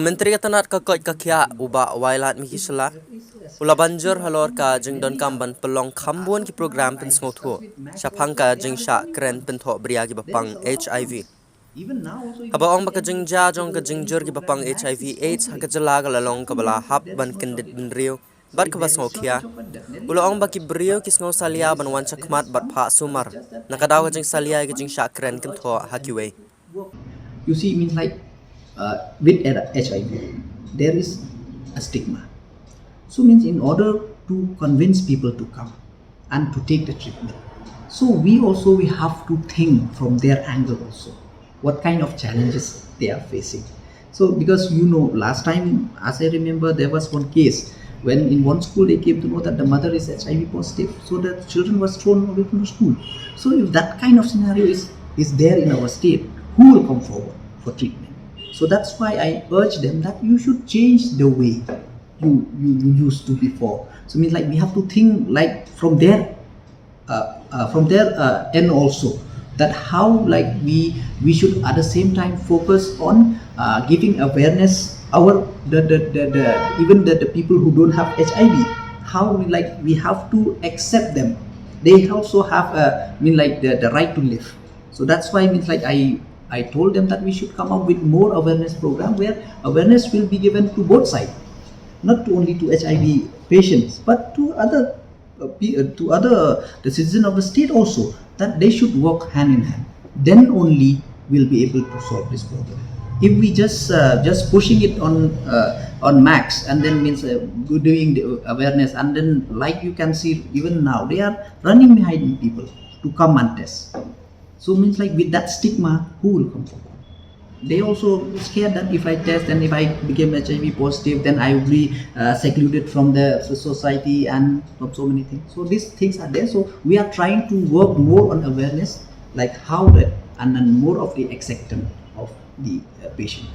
Menteri Tanat kakot kakya uba wailat mikisla. Ula banjur halor ka jing don kamban pelong kambun ki program Pynsngewthuh Syapangka jing sya keren penthok bria ki bapang HIV. Haba ong baka jing ja jong ka jing jur ki bapang HIV AIDS haka jela ka lalong ka bala hap ban kendit benriu bat ka basngo kia. Ula ong baki beriu ki sngo salia ban wan chakmat bat pha sumar. Nakadaw ka jing salia ki jing sya keren kenthok hakiwe. You see, means like with HIV, there is a stigma. So means in order to convince people to come and to take the treatment, so we have to think from their angle also, what kind of challenges they are facing. So because last time, as I remember, there was one case when in one school they came to know that the mother is HIV positive, so the children was thrown away from the school. So if that kind of scenario is there in our state, who will come forward for treatment? So that's why I urge them that you should change the way you used to before. So means like we have to think like from their end also, that how like we should at the same time focus on giving awareness even the people who don't have HIV, how we have to accept them. They also have the right to live. So that's why means like I told them that we should come up with more awareness program where awareness will be given to both sides, not only to HIV patients but to other the citizen of the state also, that they should work hand in hand. Then only we'll be able to solve this problem. If we just pushing it on max and then means doing the awareness, and then like you can see even now they are running behind people to come and test. So means like with that stigma, who will come forward? They also scared that if I test and if I became HIV positive, then I will be secluded from the society and so many things. So these things are there. So we are trying to work more on awareness, like how that, and then more of the acceptance of the patient.